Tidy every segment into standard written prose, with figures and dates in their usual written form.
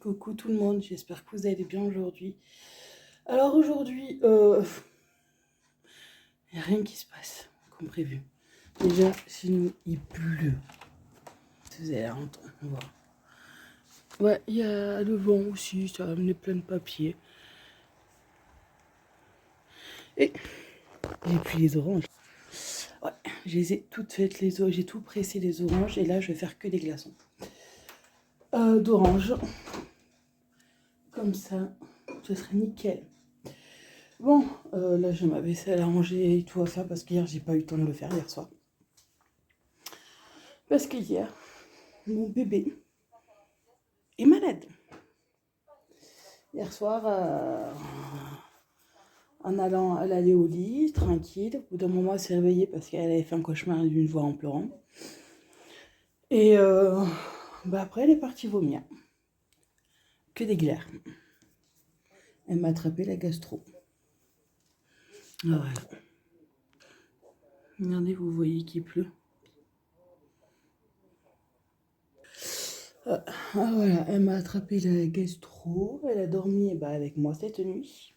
Coucou tout le monde, j'espère que vous allez bien aujourd'hui. Alors aujourd'hui, il n'y a rien qui se passe comme prévu. Déjà, chez nous, il pleut. Vous allez entendre, on va. Ouais, il y a le vent aussi, ça a amené plein de papiers. Et j'ai pris les oranges. Ouais, je les ai toutes faites, j'ai tout pressé les oranges et là, je vais faire que des glaçons. D'orange. Comme ça, ce serait nickel. Bon, là j'ai ma vaisselle à ranger et tout à faire parce qu'hier j'ai pas eu le temps de le faire hier soir. Parce que hier, mon bébé est malade. Hier soir, elle allait au lit, tranquille. Au bout d'un moment, elle s'est réveillée parce qu'elle avait fait un cauchemar d'une voix en pleurant. Et après, elle est partie vomir. Que des glaires. Elle m'a attrapé la gastro. Voilà. Regardez, vous voyez qu'il pleut. Voilà, elle m'a attrapé la gastro. Elle a dormi avec moi cette nuit.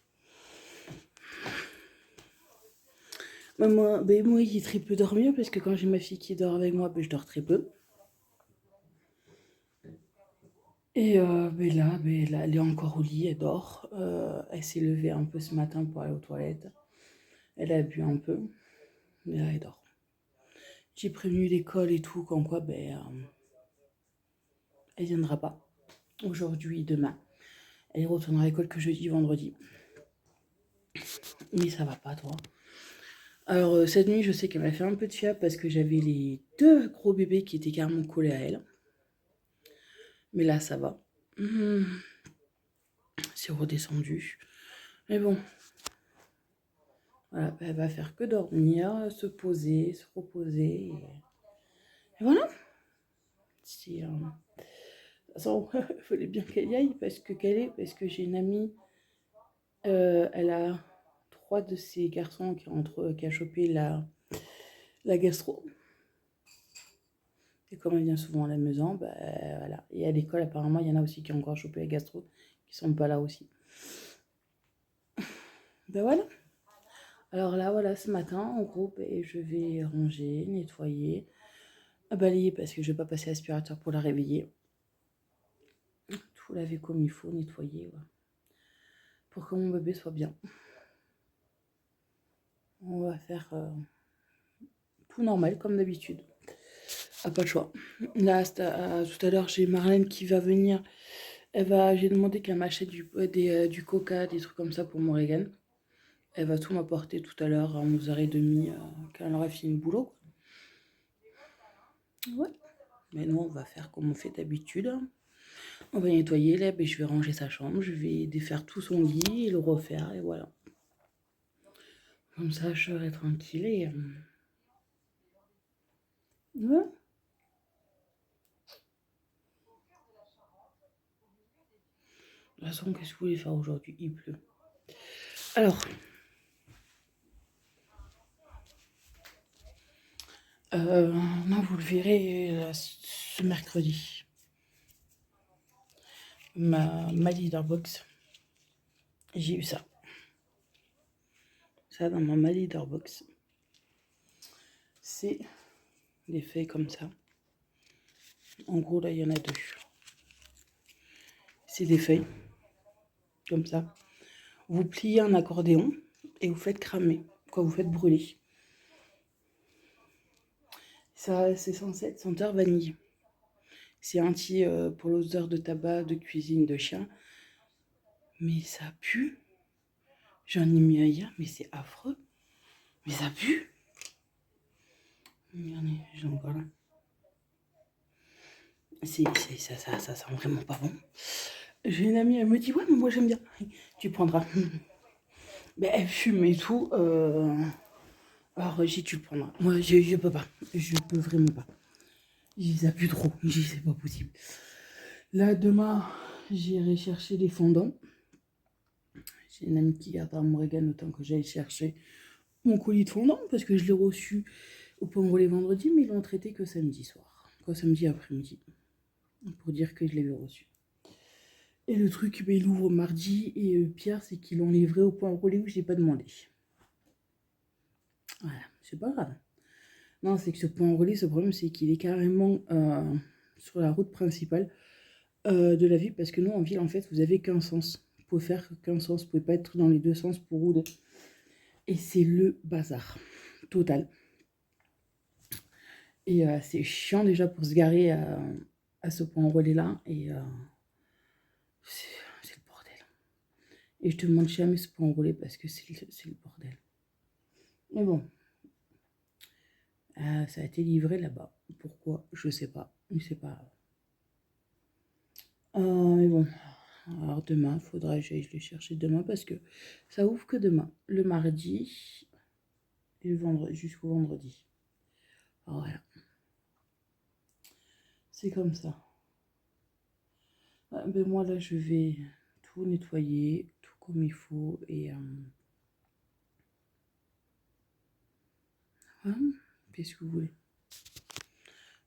Moi, j'ai très peu dormi parce que quand j'ai ma fille qui dort avec moi, je dors très peu. Et là, elle est encore au lit, elle dort. Elle s'est levée un peu ce matin pour aller aux toilettes. Elle a bu un peu, mais là, elle dort. J'ai prévenu l'école et tout, comme quoi, elle viendra pas. Aujourd'hui, demain. Elle retournera à l'école que jeudi, vendredi. Mais ça va pas, toi. Alors, cette nuit, je sais qu'elle m'a fait un peu de fièvre parce que j'avais les 2 gros bébés qui étaient carrément collés à elle. Mais là, ça va. C'est redescendu. Mais bon. Voilà, elle va faire que dormir, se poser, se reposer. Et voilà. De toute façon, il fallait bien qu'elle y aille parce que j'ai une amie, elle a 3 de ses garçons qui a chopé la gastro. Et comme elle vient souvent à la maison, voilà. Et à l'école, apparemment, il y en a aussi qui ont encore chopé la gastro, qui sont pas là aussi. Voilà. Alors là, voilà, ce matin, en gros, je vais ranger, nettoyer, balayer parce que je vais pas passer l'aspirateur pour la réveiller. Tout laver comme il faut, nettoyer, ouais. Pour que mon bébé soit bien. On va faire tout normal, comme d'habitude. Ah, pas le choix. Là, tout à l'heure, j'ai Marlène qui va venir. J'ai demandé qu'elle m'achète du coca, des trucs comme ça pour Morrigan. Elle va tout m'apporter tout à l'heure à 11h30 quand elle aura fini le boulot. Ouais. Mais nous, on va faire comme on fait d'habitude. On va nettoyer, là, je vais ranger sa chambre, je vais défaire tout son lit et le refaire, et voilà. Comme ça, je serai tranquille et... Ouais. De toute façon, qu'est-ce que vous voulez faire aujourd'hui? Il pleut. Alors... non, vous le verrez ce mercredi. Ma leader box. J'ai eu ça. Ça dans ma leader box. C'est des feuilles comme ça. En gros, là, il y en a 2. C'est des feuilles comme ça. Vous pliez un accordéon et vous faites cramer. Quoi, vous faites brûler. Ça, c'est censé être senteur vanille. C'est anti pour l'odeur de tabac, de cuisine, de chien. Mais ça pue. J'en ai mis un hier, mais c'est affreux. Mais ça pue. Regardez, j'ai encore là. Ça sent vraiment pas bon. J'ai une amie, elle me dit, ouais, mais moi j'aime bien. Tu prendras. Mais elle fume et tout. Alors, Régis, tu le prendras. Moi, je peux pas. Je peux vraiment pas. Ça pue trop. C'est pas possible. Là, demain, j'irai chercher les fondants. J'ai une amie qui gardera Morrigan autant que j'aille chercher mon colis de fondant parce que je l'ai reçu au Pomme les vendredis, mais ils l'ont traité que samedi soir. Quoi, samedi après-midi. Pour dire que je l'avais reçu. Et le truc, ben, il ouvre mardi. Et pire, c'est qu'ils l'ont livré au point relais où j'ai pas demandé. Voilà, c'est pas grave. Non, c'est que ce point relais, ce problème, c'est qu'il est carrément sur la route principale de la ville. Parce que nous, en ville, en fait, vous avez qu'un sens. Vous pouvez faire qu'un sens. Vous pouvez pas être dans les deux sens pour rouler. Et c'est le bazar total. Et c'est chiant déjà pour se garer à ce point relais-là. Et c'est le bordel. Et je te demande jamais ce point relais parce que c'est le bordel. Mais bon, ça a été livré là-bas. Pourquoi? Je sais pas. Mais c'est pas grave. Mais bon, alors demain, faudra que j'aille le chercher demain parce que ça ouvre que demain. Le mardi et le vendredi, jusqu'au vendredi. Alors voilà. C'est comme ça. Ben moi là, je vais tout nettoyer, tout comme il faut. Et voilà. Qu'est-ce que vous voulez?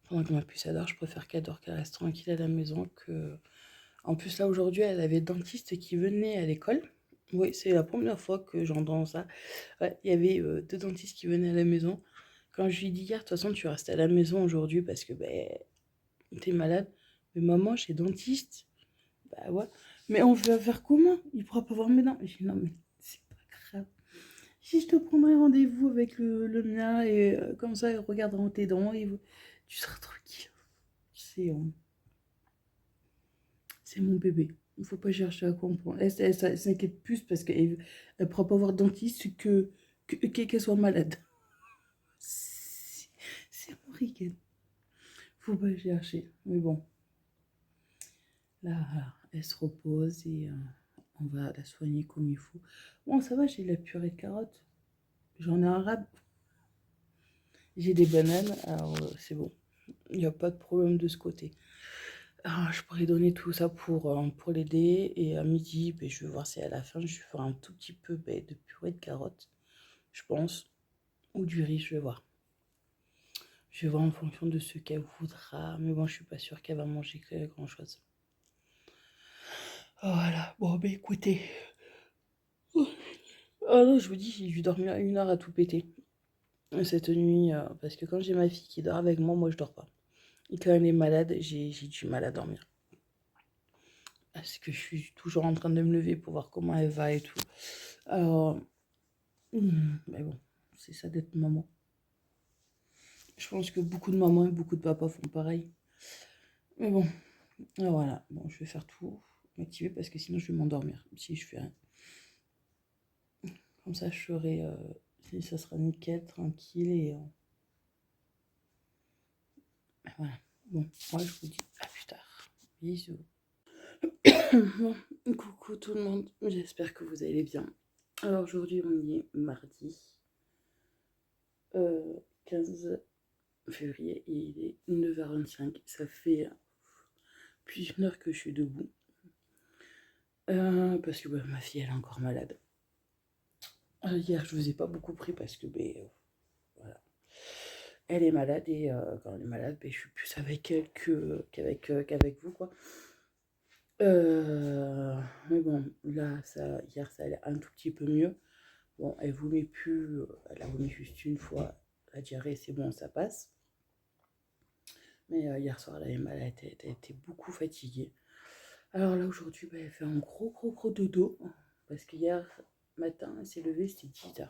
Pendant que ma puce adore, je préfère qu'elle dort, qu'elle reste tranquille à la maison. En plus, là, aujourd'hui, elle avait le dentiste qui venait à l'école. Oui, c'est la première fois que j'entends ça. Ouais, il y avait 2 dentistes qui venaient à la maison. Quand je lui ai dit hier, de toute façon, tu restes à la maison aujourd'hui parce que ben, t'es malade. Mais maman, chez dentiste. Bah ouais. Mais on va faire comment? Il pourra pas voir mes dents. J'ai dit non, mais c'est pas grave. Si je te prendrai rendez-vous avec le mien et comme ça, ils regarderont tes dents et tu seras tranquille. C'est euh, c'est mon bébé. Il faut pas chercher à comprendre. Elle s'inquiète plus parce qu'elle ne pourra pas voir dentiste qu'elle soit malade. C'est horrible. Faut pas chercher. Mais bon, là, elle se repose et on va la soigner comme il faut. Bon, ça va, j'ai la purée de carottes. J'en ai un rab. J'ai des bananes, alors c'est bon. Il n'y a pas de problème de ce côté. Alors, je pourrais donner tout ça pour l'aider. Et à midi, ben, je vais voir si à la fin, je vais faire un tout petit peu ben, de purée de carottes, je pense. Ou du riz, je vais voir. Je vais voir en fonction de ce qu'elle voudra. Mais bon, je suis pas sûre qu'elle va manger grand-chose. Voilà. Bon, ben écoutez. Ah non, je vous dis, j'ai dû dormir 1 heure à tout péter cette nuit. Parce que quand j'ai ma fille qui dort avec moi, moi je dors pas. Et quand elle est malade, j'ai du mal à dormir. Parce que je suis toujours en train de me lever pour voir comment elle va et tout. Alors, mais bon, c'est ça d'être maman. Je pense que beaucoup de mamans et beaucoup de papas font pareil. Mais bon, voilà. Bon, je vais faire tout, m'activer parce que sinon je vais m'endormir si je fais rien. Comme ça, je serai, ça sera nickel, tranquille et voilà. Bon, moi je vous dis à plus tard. Bisous. Bon, coucou tout le monde, j'espère que vous allez bien. Alors aujourd'hui on est mardi 15 février et il est 9h25. Ça fait plus d'une heure que je suis debout. Parce que bah, ma fille elle est encore malade. Hier je vous ai pas beaucoup pris parce que voilà. Elle est malade et quand elle est malade, je suis plus avec elle qu'avec vous quoi. Mais bon, là, hier, ça allait un tout petit peu mieux. Bon, elle vomit plus, elle a vomi juste une fois. La diarrhée, c'est bon, ça passe. Mais hier soir, elle avait mal, elle était beaucoup fatiguée. Alors là, aujourd'hui, elle fait un gros dodo. Parce qu'hier matin, elle s'est levée, c'était 10h.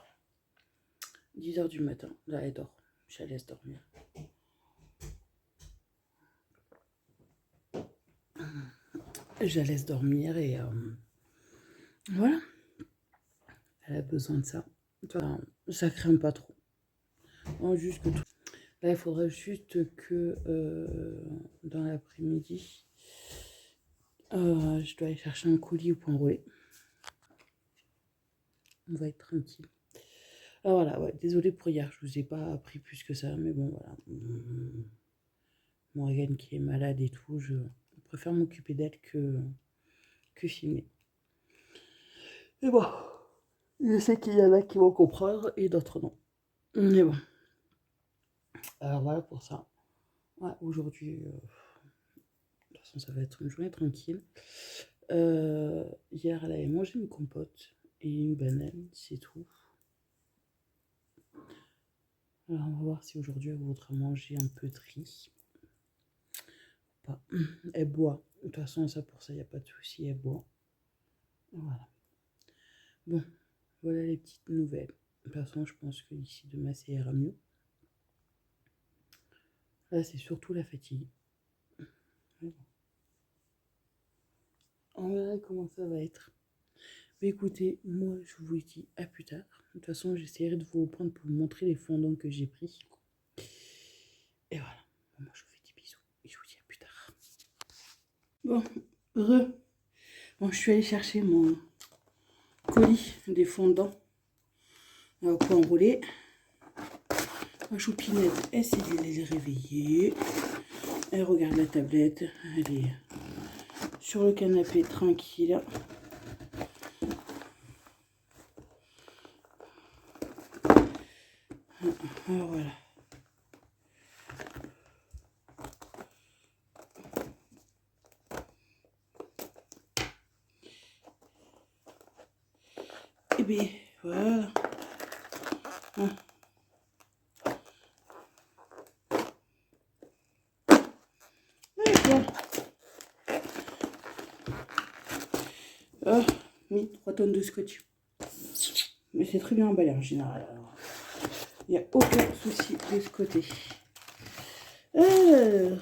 10h du matin. Là, elle dort. Je la laisse dormir. Je la laisse dormir et voilà. Elle a besoin de ça. Enfin, ça craint pas trop. Non, juste que tout. Là, il faudrait juste que dans l'après-midi, je dois aller chercher un colis au point relais. On va être tranquille. Alors voilà, ouais, désolée pour hier, je vous ai pas appris plus que ça, mais bon, voilà. Morgane qui est malade et tout, je préfère m'occuper d'elle que filmer. Mais bon, je sais qu'il y en a qui vont comprendre et d'autres non. Mais bon, alors voilà pour ça. Ouais, aujourd'hui, de toute façon, ça va être une journée tranquille. Hier, elle avait mangé une compote et une banane, c'est tout. Alors, on va voir si aujourd'hui elle voudra manger un peu de riz. Pas. Elle boit. De toute façon, ça pour ça, il n'y a pas de souci, elle boit. Voilà. Bon, voilà les petites nouvelles. De toute façon, je pense que d'ici demain, ça ira mieux. Là, c'est surtout la fatigue. On verra comment ça va être. Mais écoutez, moi, je vous dis à plus tard. De toute façon, j'essaierai de vous reprendre pour vous montrer les fondants que j'ai pris. Et voilà. Bon, moi, je vous fais des bisous. Et je vous dis à plus tard. Bon, Bon, je suis allée chercher mon colis des fondants. Alors, pour enrouler. Ma choupinette, elle s'est dit les réveiller. Elle regarde la tablette. Elle est sur le canapé tranquille. Alors voilà. Et bien voilà. Oui, 3 tonnes de scotch. Mais c'est très bien emballé en général. Il n'y a aucun souci de ce côté. Alors,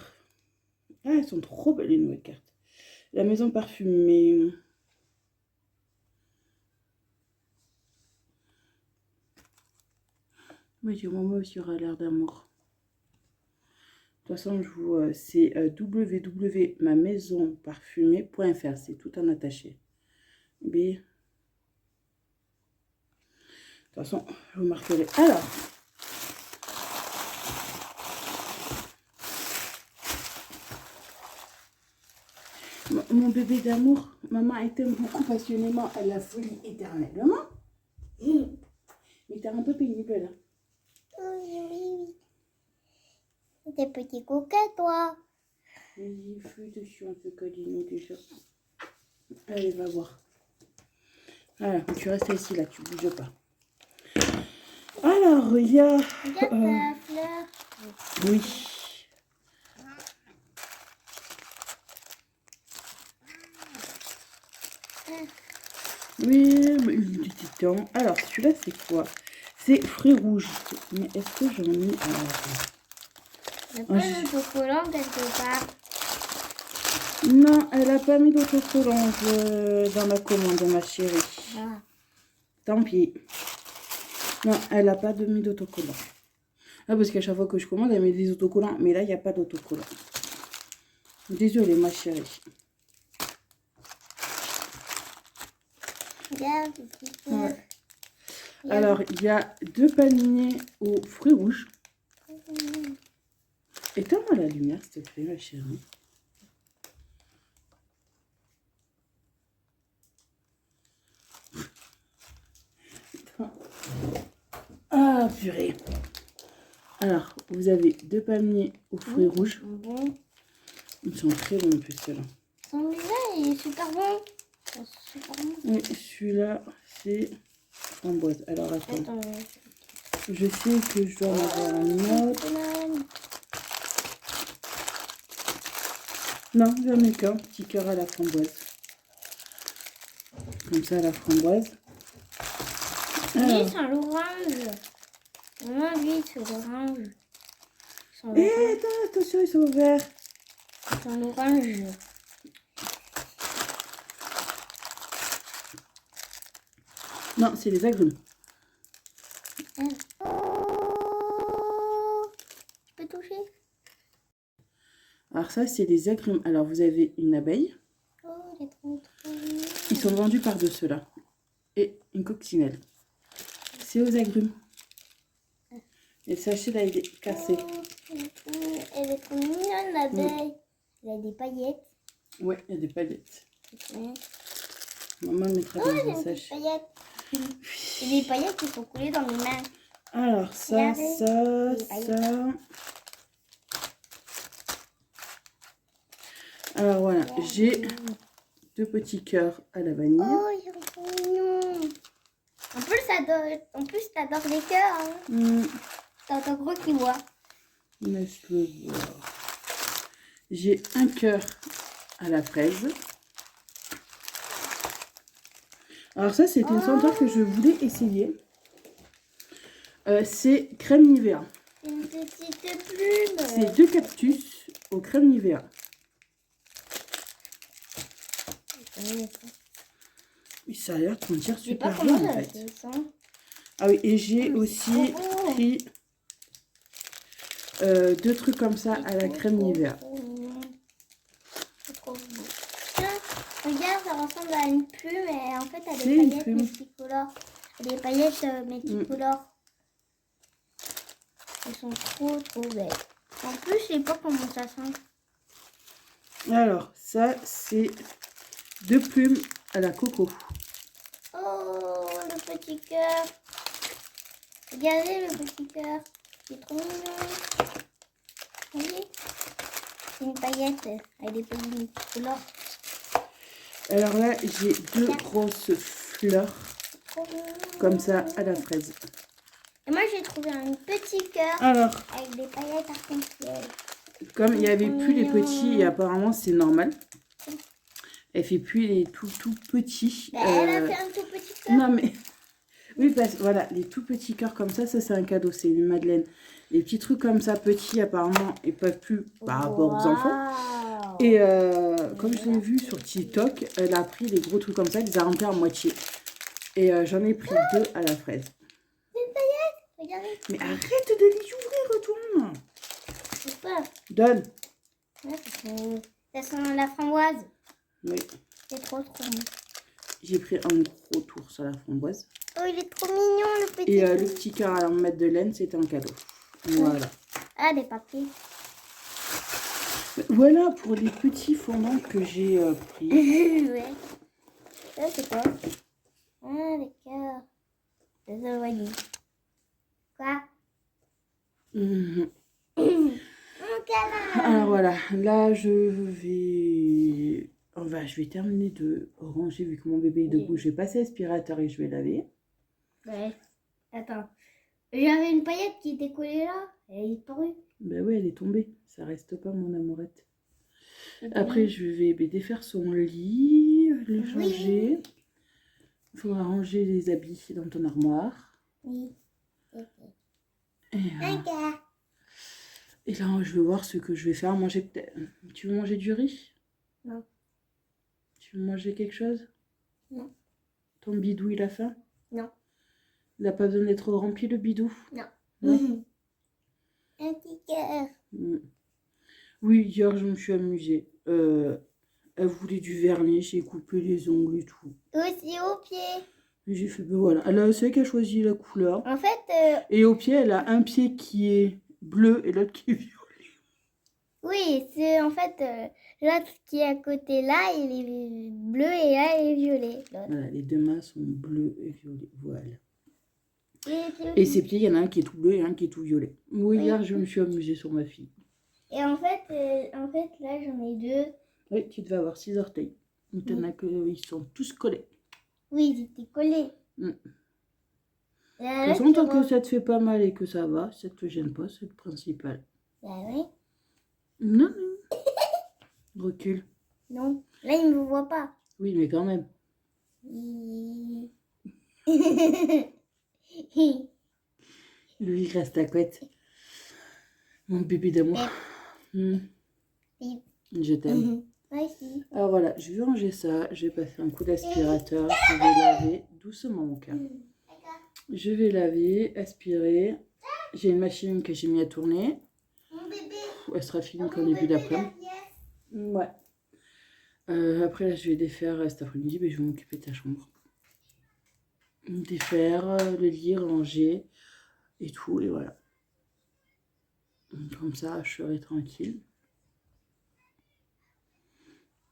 elles sont trop belles les nouvelles cartes. La maison parfumée. Oui, du moment aussi aura l'air d'amour. De toute façon, je vous, c'est www.mamaisonparfumée.fr. C'est tout en attaché. B. De toute façon, je vous marquerai. Alors, mon bébé d'amour, maman elle t'aime beaucoup passionnément à la folie éternelle. Maman, mais t'es un peu pénible là. Oui. T'es petit coquet, toi. Vas-y, fais dessus un peu câlino déjà. Allez, va voir. Voilà, tu restes ici là, tu bouges pas. Alors, il y a... Regarde ta fleur. Oui. Oui, mais du titan. Alors, celui-là, c'est quoi? C'est fruits rouges. Mais est-ce que j'en ai... Il n'y a pas de chocolat quelque part. Non, elle a pas mis d'autocollant dans la commande, ma chérie. Ah. Tant pis. Non, elle a pas mis d'autocollant. Ah, parce qu'à chaque fois que je commande, elle met des autocollants. Mais là, il n'y a pas d'autocollant. Désolée, ma chérie. Regarde, Ouais. Alors, il y a 2 paniers aux fruits rouges. Éteins-moi la lumière, s'il te plaît, ma chérie. Ah, purée. Alors, vous avez 2 paniers aux fruits rouges. Bon. Ils sont très bons en plus, ceux-là. Son visage, il est super bon. Super bon. Oui, celui-là, c'est framboise. Alors, attends. Attends. Je sais que je dois en avoir un autre. Non, j'en ai qu'un. Petit cœur à la framboise. Comme ça, à la framboise. Lui, c'est l'orange. Maman, lui, c'est l'orange. Eh, attention, ils sont ouverts. C'est l'orange. Non, c'est les agrumes. Tu peux toucher? Alors ça, c'est les agrumes. Alors, vous avez une abeille. Oh, il est trop mignon. Ils sont vendus par de ceux-là. Et une coccinelle. C'est aux agrumes. Et le sachet, là, il est cassé. Elle est trop mignonne, l'abeille. Elle a des paillettes. Ouais, il y a des paillettes. Ouais. Maman mettra Oh, dans j'ai un des sachet. paillettes. Et des paillettes qui sont collées dans mes mains. Alors, ça, Regardez, ça, les ça. Alors, voilà, j'ai 2 petits cœurs à la vanille. Oh, ils sont trop mignons. En plus, t'adores les cœurs. Hein. T'as ton gros qui voit. Laisse-le voir. J'ai un cœur à la fraise. Alors ça, c'était une senteur que je voulais essayer. C'est crème Nivea. Une petite plume. C'est 2 cactus au crème Nivea. Oui, ça a l'air de sentir super bien en fait. Ah oui, et j'ai aussi pris 2 trucs comme ça à la crème Nivea. Tiens, regarde, ça ressemble à une plume et en fait, elle a C'est des une paillettes plume. multicolores. Des paillettes multicolores. Elles sont trop belles. En plus, je sais pas comment ça sent. Alors, ça, c'est 2 plumes à la coco. Oh, le petit cœur. Regardez le petit cœur. C'est trop mignon. Vous voyez? C'est une paillette avec des paillettes multicolores. Alors là, j'ai 2 grosses fleurs Trop mignon. comme ça à la fraise. Et moi, j'ai trouvé un petit cœur Alors, avec des paillettes arc-en-ciel. comme il n'y avait plus les petits, et apparemment c'est normal, elle fait plus les tout petits. Bah, elle a fait un tout petit cœur. Non mais, oui parce que voilà, les tout petits cœurs comme ça c'est un cadeau, c'est une madeleine. Les petits trucs comme ça, petits, apparemment, ils peuvent plus par rapport aux enfants. Et comme je l'ai vu sur TikTok, elle a pris les gros trucs comme ça, elle les a remplis à moitié. Et j'en ai pris 2 à la fraise. Regardez. Mais arrête de les ouvrir, retourne. J'ai peur. Donne. Ouais, ça sent la framboise. Oui, C'est trop bon. j'ai pris un gros tour sur la framboise. Oh, il est trop mignon, le petit. Et le petit cœur à la madeleine, c'était un cadeau. Voilà. Ah, des papiers. Voilà pour les petits fondants que j'ai pris. Ouais. Ça, c'est quoi? Ah, des cœurs. Des vanille. Quoi? Mhm. Mon câlin. Alors voilà, là je vais terminer de ranger vu que mon bébé est debout. Je vais passer l'aspirateur et je vais laver. Ouais. Attends. J'avais une paillette qui était collée là. Elle est disparue. Ben oui, elle est tombée. Ça reste pas, mon amourette. Après, je vais défaire son lit, le changer. Il faudra ranger les habits dans ton armoire. Oui. Et là, je vais voir ce que je vais faire. Manger peut-être. Tu veux manger du riz? Non. Tu veux manger quelque chose? Non. Ton bidou, il a faim? Non. Il n'a pas besoin d'être rempli, le bidou? Non. Non. Un petit cœur. Oui, hier, je me suis amusée. Elle voulait du vernis, j'ai coupé les ongles et tout. Aussi au pied. Et j'ai fait, ben voilà. C'est elle qui a choisi la couleur. En fait, Et au pied, elle a un pied qui est bleu et l'autre qui est violet. oui, c'est en fait l'autre qui est à côté là, il est bleu et là, il est violet. Voilà, les 2 mains sont bleues et violets. Voilà. Et Et ses pieds, il y en a un qui est tout bleu et un qui est tout violet. Oui, hier, je me suis amusée sur ma fille. en fait, là, j'en ai 2. Oui, tu devais avoir 6 orteils. Mais t'en as que, ils sont tous collés. Oui, ils étaient collés. De Là, toute façon, tant que ça te fait pas mal et que ça va, ça te gêne pas, c'est le principal. Bah oui. Non, non. Recule. Non. Là, il ne me voit pas. Oui, mais quand même. Lui, il reste à couette. Mon bébé d'amour. Je t'aime. Moi aussi. Alors voilà, je vais ranger ça. Je vais passer un coup d'aspirateur. Je vais laver doucement mon cœur. Je vais laver, aspirer. J'ai une machine que j'ai mis à tourner. Mon bébé. Elle sera finie qu'au début d'après-midi. Ouais. Après, là, je vais défaire cet après-midi, mais je vais m'occuper de ta chambre. Défaire, le lit, ranger et tout, et voilà. Comme ça, je serai tranquille.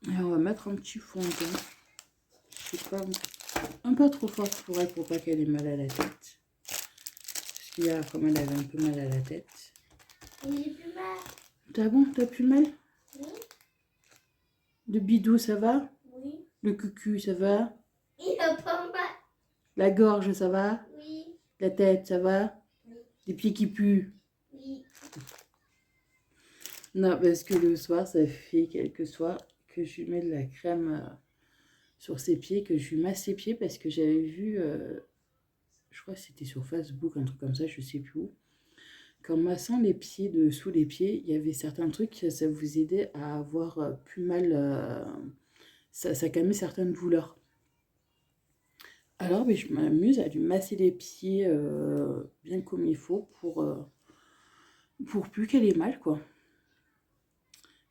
Et on va mettre un petit fond dedans. Je sais pas, un peu trop fort pour elle pour pas qu'elle ait mal à la tête. Parce qu'hier, comme elle avait un peu mal à la tête. J'ai plus mal. T'as bon? T'as plus mal? Oui. De bidou, ça va? Oui. Le cucu, ça va? Il a pas mal. La gorge, ça va? Oui. La tête, ça va? Oui. Les pieds qui puent? Oui. Non, parce que le soir, ça fait quelques soirs que je lui mets de la crème sur ses pieds, que je lui masse ses pieds parce que j'avais vu, je crois que c'était sur Facebook, un truc comme ça, je sais plus où. Qu'en massant les pieds, dessous les pieds, il y avait certains trucs, ça vous aidait à avoir plus mal, ça calmait certaines douleurs. Alors, je m'amuse à lui masser les pieds bien comme il faut pour plus qu'elle ait mal, quoi.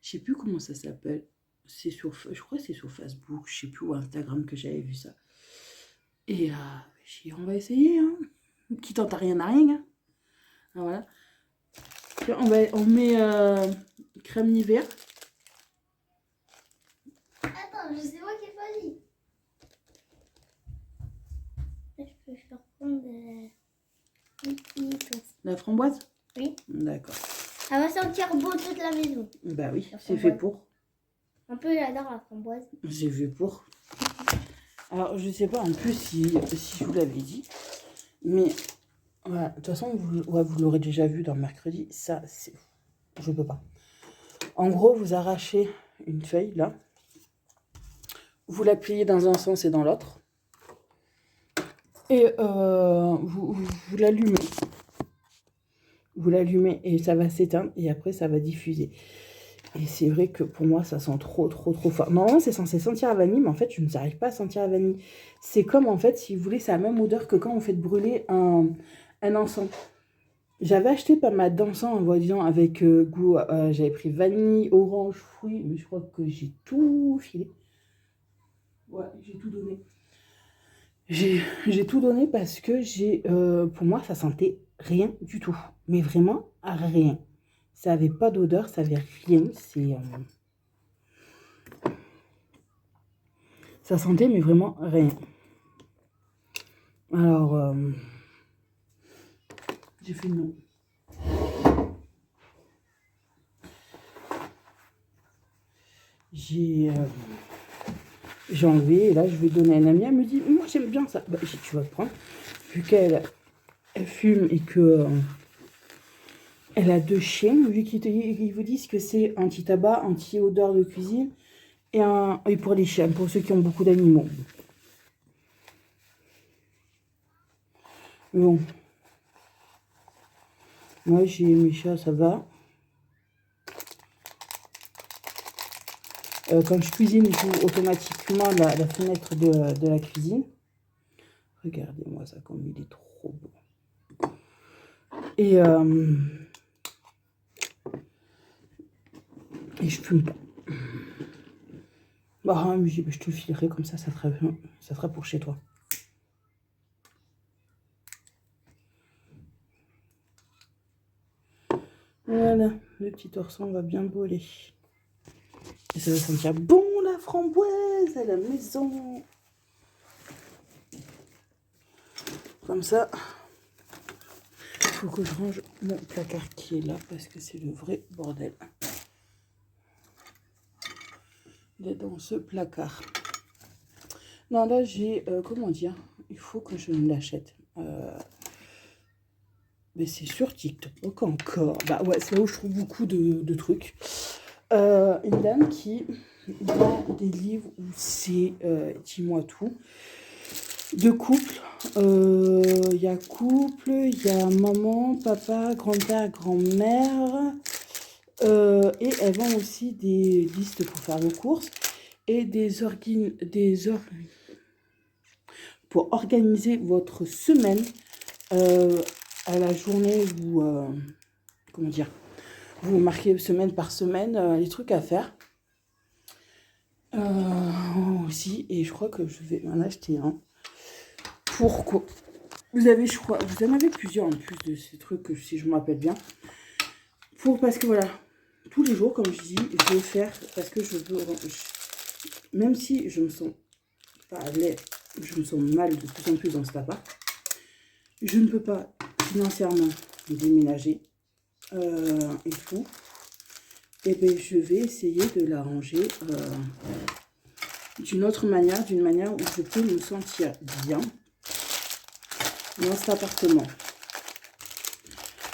Je sais plus comment ça s'appelle. Je crois que c'est sur Facebook, je sais plus, ou Instagram que j'avais vu ça. Et j'ai dit, on va essayer, hein. Qui tente à rien à rien, hein. Alors, voilà. Puis on met crème Nivea. Attends, c'est moi qui ai choisi. Je peux faire prendre La framboise? Oui. D'accord. Ça va sentir beau toute la maison. Bah oui, La c'est framboise. fait pour. Un peu, j'adore la framboise. C'est fait pour. Alors, je sais pas en plus si je vous l'avais dit, mais voilà, de toute façon, vous l'aurez déjà vu dans mercredi, ça, c'est... Je peux pas. En gros, vous arrachez une feuille, là, vous la pliez dans un sens et dans l'autre, et vous l'allumez. Vous l'allumez et ça va s'éteindre, et après, ça va diffuser. Et c'est vrai que pour moi, ça sent trop fort. Normalement, c'est censé sentir la vanille, mais en fait, je ne n'arrive pas à sentir la vanille. C'est comme, en fait, si vous voulez, c'est la même odeur que quand on fait brûler un encens. J'avais acheté pas mal d'encens en voyant avec goût. J'avais pris vanille, orange, fruits, mais je crois que j'ai tout filé. Ouais, j'ai tout donné. J'ai tout donné parce que pour moi, ça sentait rien du tout. Mais vraiment, rien. Ça avait pas d'odeur, ça avait rien. Ça sentait, mais vraiment rien. Alors, j'ai fait non. J'ai enlevé, et là, je vais donner à une amie. Elle me dit, moi, j'aime bien ça. Bah, tu vas le prendre. Vu qu'elle fume et que elle a 2 chiens, vu qu'ils vous disent que c'est anti-tabac, anti-odeur de cuisine, et pour les chiens, pour ceux qui ont beaucoup d'animaux. Bon. Moi, j'ai mes chats, ça va. Quand je cuisine, j'ouvre automatiquement la fenêtre de la cuisine. Regardez-moi ça, comme il est trop beau. Et je fume pas. Bah, je te le filerai comme ça sera pour chez toi. Voilà, le petit ourson va bien voler. Et ça va sentir bon la framboise à la maison. Comme ça, il faut que je range mon placard qui est là parce que c'est le vrai bordel. Il est dans ce placard. Non, là j'ai, comment dire, il faut que je me l'achète. Mais c'est sur TikTok encore. Bah ouais, c'est là où je trouve beaucoup de trucs. Une dame qui vend des livres où c'est dis-moi tout. De couple. Il y a couple, il y a maman, papa, grand-père, grand-mère. Et elle vend aussi des listes pour faire vos courses et pour organiser votre semaine à la journée où, comment dire, vous marquez semaine par semaine les trucs à faire. Aussi, et je crois que je vais m'en acheter un. Pourquoi? Vous en avez plusieurs en plus de ces trucs, si je me rappelle bien. Parce que voilà, tous les jours, comme je dis, je vais faire, parce que je veux, même si je me sens pas à l'aise, je me sens mal de plus en plus dans cet appart, je ne peux pas financièrement déménager et tout. Et bien, je vais essayer de l'arranger d'une autre manière, d'une manière où je peux me sentir bien dans cet appartement.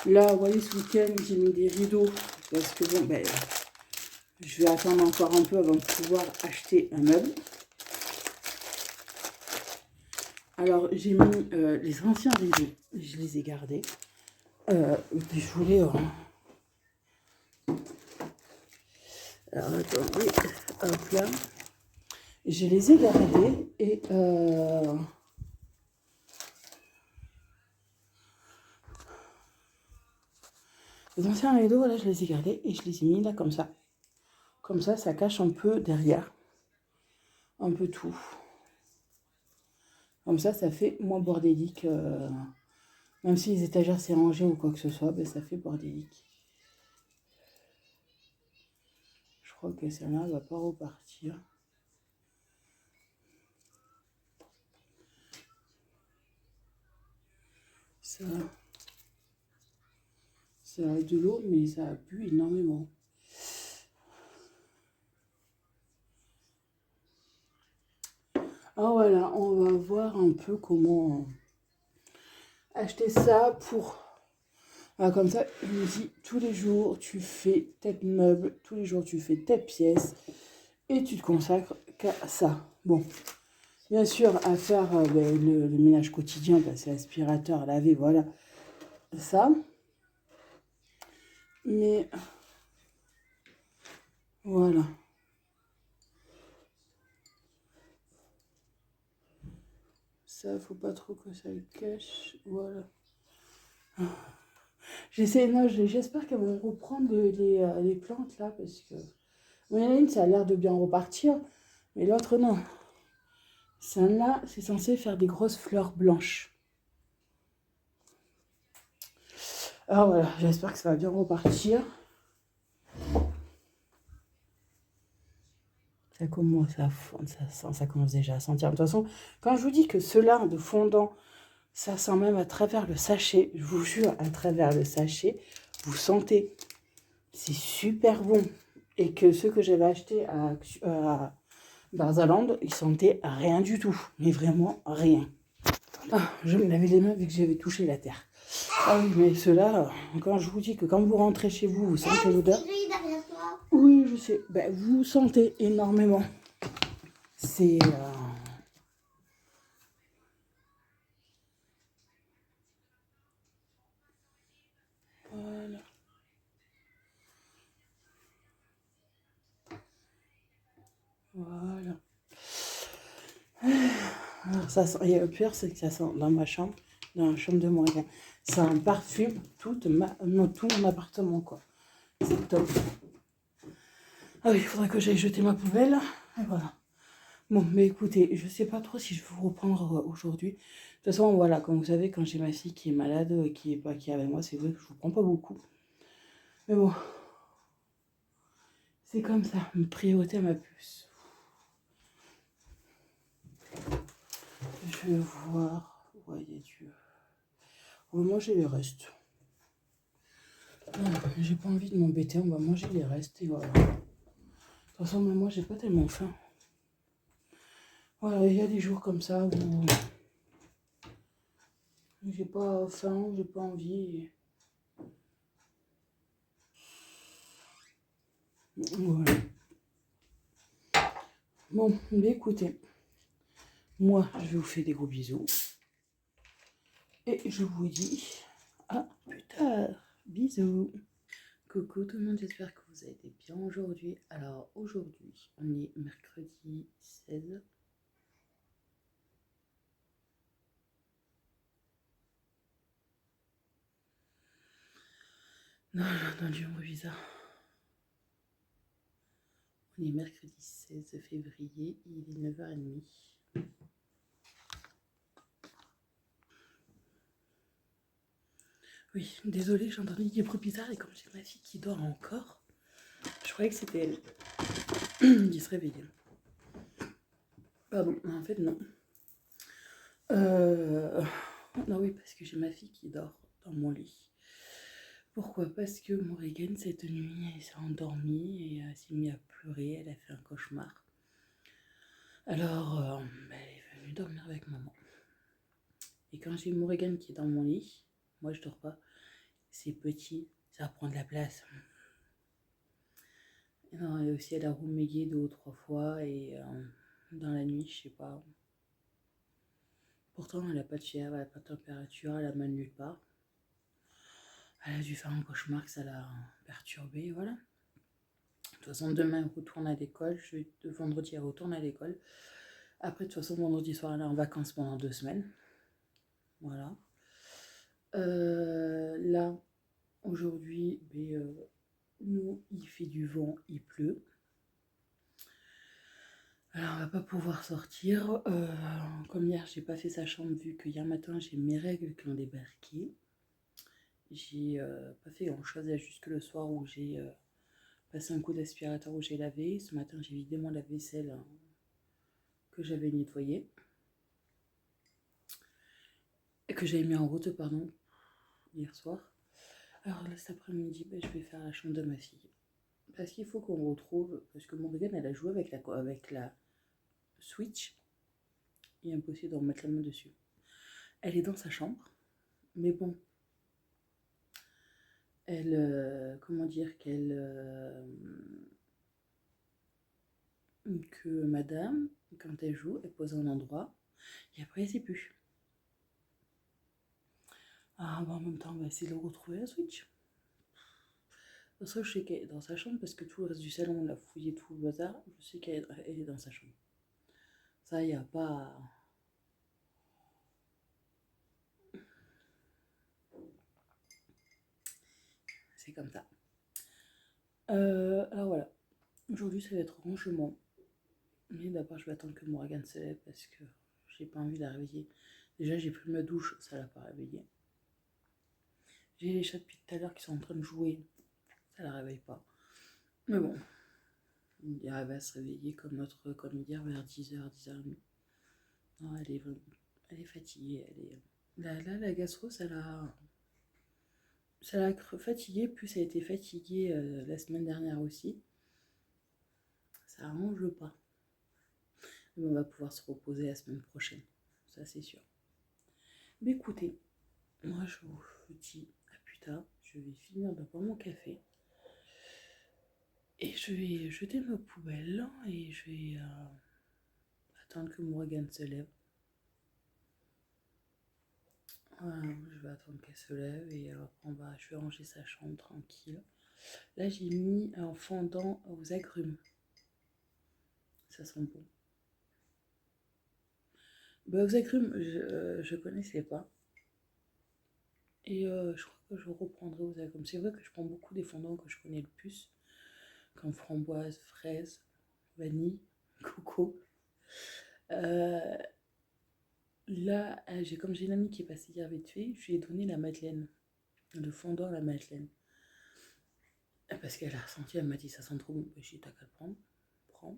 Là, vous voyez, ce week-end, j'ai mis des rideaux parce que bon, ben, je vais attendre encore un peu avant de pouvoir acheter un meuble. Alors, j'ai mis les anciens rideaux, je les ai gardés. Puis je voulais... alors, attendez, hop là. Je les ai gardés et... les anciens rideaux, là, je les ai gardés et je les ai mis là comme ça. Comme ça cache un peu derrière. Un peu tout. Comme ça fait moins bordélique. Même si les étagères c'est rangé ou quoi que ce soit, ben, ça fait bordélique. Je crois que celle-là va pas repartir. Ça a de l'eau, mais ça a bu énormément. Ah voilà, on va voir un peu comment acheter ça pour... Ah, comme ça, je me dis, tous les jours, tu fais tes meubles, tous les jours, tu fais tes pièces et tu te consacres qu'à ça. Bon, bien sûr, à faire ben, le ménage quotidien, passer aspirateur, laver, voilà, ça. Mais voilà. Ça, faut pas trop que ça le cache. Voilà. J'espère qu'elles vont reprendre les plantes là, parce que... Bon, il y en a une, ça a l'air de bien repartir, mais l'autre, non. Celle-là, c'est censé faire des grosses fleurs blanches. Alors voilà, j'espère que ça va bien repartir. Ça commence à fondre, ça commence déjà à sentir. De toute façon, quand je vous dis que ceux-là de fondant, ça sent même à travers le sachet, je vous jure, à travers le sachet, vous sentez, c'est super bon. Et que ceux que j'avais achetés à Barzaland, ils sentaient rien du tout, mais vraiment rien. Ah, je me lavais les mains vu que j'avais touché la terre. Ah oui, mais ceux-là, quand je vous dis que quand vous rentrez chez vous, vous sentez l'odeur. Oui, je sais. Ben, vous sentez énormément. C'est... Voilà. Voilà. Alors, ça sent... Et le pire, c'est que ça sent dans ma chambre, dans la chambre de mon gars. Ça parfume tout mon appartement, quoi. C'est top. Ah oui, il faudrait que j'aille jeter ma poubelle. Et voilà. Bon, mais écoutez, je sais pas trop si je vais vous reprendre aujourd'hui. De toute façon, voilà, comme vous savez, quand j'ai ma fille qui est malade, qui est avec moi, c'est vrai que je vous prends pas beaucoup. Mais bon, c'est comme ça, une priorité à ma puce. Je vais voir. Voyez Dieu. On va manger les restes. J'ai pas envie de m'embêter, on va manger les restes et voilà. De toute façon, moi, j'ai pas tellement faim. Voilà, il y a des jours comme ça où j'ai pas faim, j'ai pas envie. Voilà. Bon, mais écoutez, moi, je vous fais des gros bisous. Et je vous dis à plus tard. Bisous. Coucou tout le monde, j'espère que vous avez été bien aujourd'hui. Alors aujourd'hui, on est mercredi 16. Non, j'ai entendu un bruit bizarre. On est mercredi 16 février, il est 9h30. Oui, désolée, j'ai entendu des bruits bizarres et comme j'ai ma fille qui dort encore, je croyais que c'était elle qui se réveillait. Pardon, en fait non. Non oui, parce que j'ai ma fille qui dort dans mon lit. Pourquoi? Parce que Morrigan, cette nuit, elle s'est endormie et elle s'est mise à pleurer, elle a fait un cauchemar. Alors, elle est venue dormir avec maman. Et quand j'ai Morrigan qui est dans mon lit, moi je dors pas, c'est petit, ça prend de la place. Et non, et aussi elle a roumégué 2 ou 3 fois et dans la nuit, je sais pas. Pourtant, elle a pas de fièvre, elle a pas de température, elle a mal nulle part. Elle a dû faire un cauchemar que ça l'a perturbée, voilà. De toute façon, demain, elle retourne à l'école. Vendredi, elle retourne à l'école. Après, de toute façon, vendredi soir, elle est en vacances pendant 2 semaines. Voilà. Là, aujourd'hui, nous, il fait du vent, il pleut. Alors, on va pas pouvoir sortir. Comme hier, j'ai pas fait sa chambre vu que hier matin, j'ai mes règles qui ont débarqué. J'ai pas fait grand chose, jusque le soir où j'ai passé un coup d'aspirateur où j'ai lavé. Ce matin, j'ai vidé mon lave-vaisselle que j'avais nettoyé. Et que j'avais mis en route, pardon, hier soir. Alors là, cet après-midi, je vais faire la chambre de ma fille. Parce qu'il faut qu'on retrouve, parce que Morgane, elle a joué avec la Switch. Il est impossible de remettre la main dessus. Elle est dans sa chambre, mais bon, elle, comment dire, que madame, quand elle joue, elle pose un endroit, et après elle sait plus. Ah, bah en même temps, on va essayer de retrouver la Switch. Pour ça, je sais qu'elle est dans sa chambre, parce que tout le reste du salon, on a fouillé tout le bazar, je sais qu'elle est dans sa chambre. Ça, il n'y a pas... C'est comme ça. Alors voilà. Aujourd'hui, ça va être rangement. Mais d'abord, je vais attendre que Morgane se lève parce que j'ai pas envie de la réveiller. Déjà, j'ai pris ma douche, ça l'a pas réveillée. J'ai les chats depuis tout à l'heure qui sont en train de jouer, ça la réveille pas. Mais bon, elle va se réveiller comme hier vers 10h, 10h30. Non, elle est fatiguée. Là, la gastro, ça l'a fatiguée, plus elle a été fatiguée la semaine dernière aussi. Ça arrange pas. Mais on va pouvoir se reposer la semaine prochaine, ça c'est sûr. Mais écoutez, moi je vous dis à plus tard. Je vais finir de boire mon café. Et je vais jeter ma poubelle et je vais attendre que Morgane se lève. Voilà, je vais attendre qu'elle se lève et après je vais ranger sa chambre tranquille. Là j'ai mis un fondant aux agrumes. Ça sent bon. Aux agrumes, je connaissais pas. Et je crois que je reprendrai aux agrumes. C'est vrai que je prends beaucoup des fondants que je connais le plus. Comme framboise, fraise, vanille, coco. Là, comme j'ai une amie qui est passée hier vite fait, je lui ai donné la madeleine. Le fondant à la madeleine. Parce qu'elle a ressenti, elle m'a dit ça sent trop bon. J'ai dit t'as qu'à le prendre. Prends.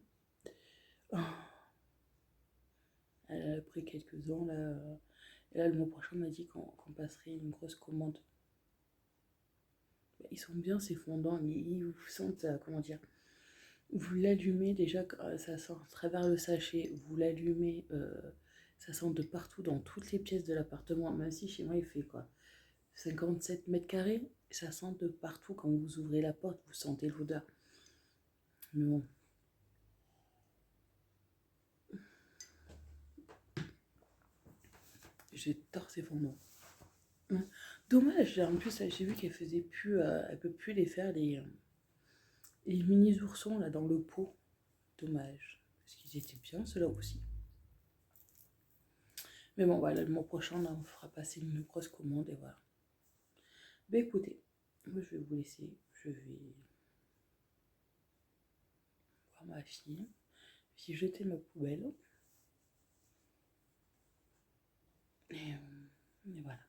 Oh. Elle a pris quelques-uns là. Et là, le mois prochain, on m'a dit qu'on passerait une grosse commande. Ils sont bien ces fondants, mais ils vous sentent, comment dire, vous l'allumez déjà, ça sent à travers le sachet, vous l'allumez, ça sent de partout dans toutes les pièces de l'appartement, même si chez moi il fait quoi 57 mètres carrés, ça sent de partout. Quand vous ouvrez la porte, vous sentez l'odeur. Mais bon. J'adore ces fondants. Dommage, en plus j'ai vu qu'elle faisait plus, elle peut plus les faire les mini oursons là dans le pot. Dommage, parce qu'ils étaient bien ceux-là aussi. Mais bon voilà, le mois prochain là, on fera passer une grosse commande et voilà. Ben écoutez, moi je vais vous laisser, je vais voir ma fille, puis jeter ma poubelle. Et voilà,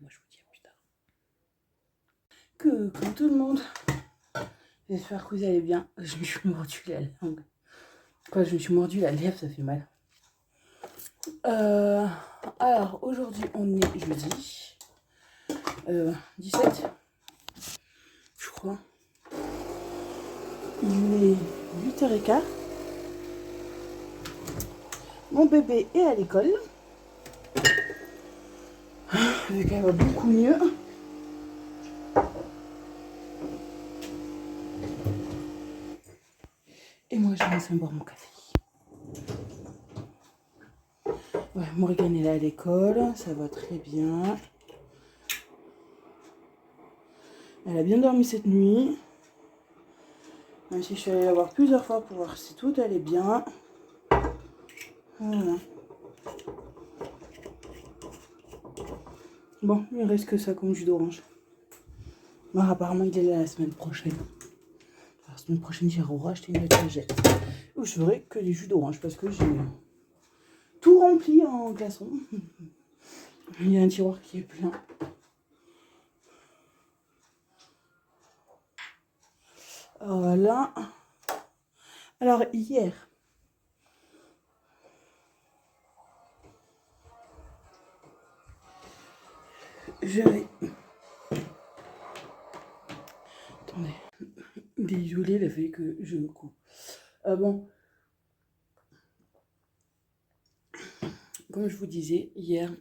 moi je vous dis à plus tard. Comme tout le monde, j'espère que vous allez bien. Je me suis mordu la langue. Quoi, je me suis mordu la lèvre, ça fait mal. Alors, aujourd'hui, on est jeudi 17, je crois. Il est 8h15. Mon bébé est à l'école. Vu qu'elle va beaucoup mieux. Et moi, je vais enfin boire mon café. Ouais, Morgane est là à l'école, ça va très bien. Elle a bien dormi cette nuit. Même si je suis allée la voir plusieurs fois pour voir si tout allait bien. Voilà. Bon, il reste que ça comme jus d'orange. Bon, apparemment, il est là la semaine prochaine. La semaine prochaine, j'irai racheter une étagette où je ferai que des jus d'orange parce que j'ai tout rempli en glaçons. Il y a un tiroir qui est plein. Voilà. Alors, hier, j'avais... Attendez. Désolée, le fait que je coupe. Bon. Comme je vous disais, hier,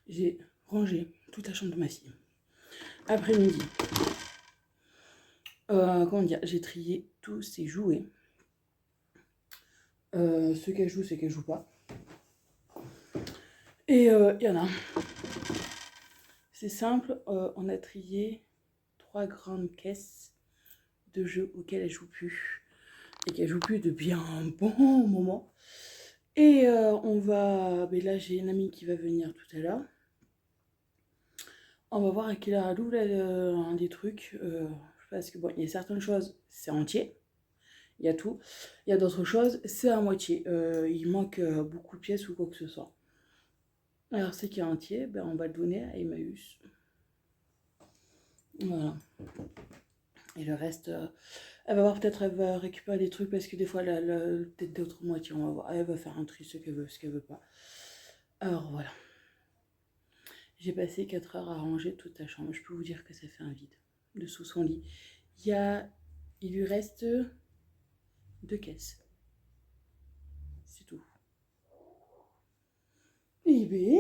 j'ai rangé toute la chambre de ma fille. Après-midi, comment dire, j'ai trié tous ses jouets. Ceux qu'elle joue, ceux qu'elle joue pas. Et il y en a. C'est simple, on a trié 3 grandes caisses de jeux auxquels elle joue plus. Et qu'elle joue plus depuis un bon moment. Et on va... Ben là, j'ai une amie qui va venir tout à l'heure. On va voir à quelle heure elle ouvre des trucs. Parce que bon, il y a certaines choses, c'est entier. Il y a tout. Il y a d'autres choses, c'est à moitié. Il manque beaucoup de pièces ou quoi que ce soit. Alors, ce qui est entier, ben, on va le donner à Emmaüs. Voilà. Et le reste, elle va voir, peut-être elle va récupérer des trucs parce que des fois, peut-être d'autres moitiés, on va voir. Elle va faire un tri, ce qu'elle veut pas. Alors, voilà. J'ai passé 4 heures à ranger toute la chambre. Je peux vous dire que ça fait un vide. Dessous son lit. Il lui reste 2 caisses. C'est tout. Eh bien,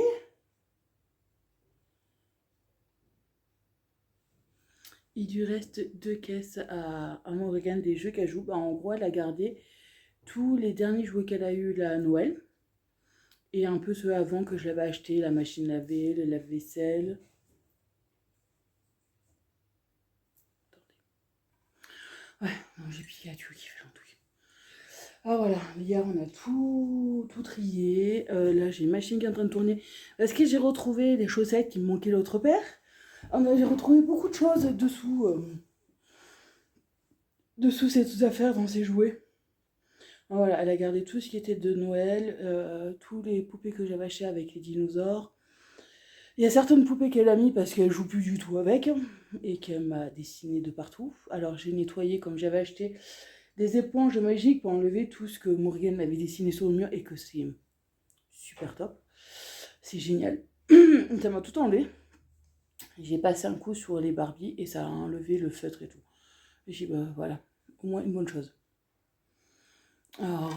il lui reste 2 caisses à Morgane des jeux qu'elle joue. Bah, en gros, elle a gardé tous les derniers jouets qu'elle a eu à Noël. Et un peu ceux avant que je l'avais acheté, la machine à laver, le lave-vaisselle. Ouais, non, j'ai Pikachu qui fait l'andouille. Ah voilà, hier on a tout trié. Là j'ai une machine qui est en train de tourner. Parce que j'ai retrouvé des chaussettes qui me manquaient l'autre paire. J'ai retrouvé beaucoup de choses dessous ces affaires dans ses jouets. Voilà, elle a gardé tout ce qui était de Noël, tous les poupées que j'avais achetées avec les dinosaures. Il y a certaines poupées qu'elle a mis parce qu'elle joue plus du tout avec et qu'elle m'a dessiné de partout. Alors j'ai nettoyé comme j'avais acheté des éponges magiques pour enlever tout ce que Morgane avait dessiné sur le mur et que c'est super top. C'est génial. Ça m'a tout enlevé. J'ai passé un coup sur les Barbies et ça a enlevé le feutre et tout. J'ai dit bah voilà, au moins une bonne chose. Alors,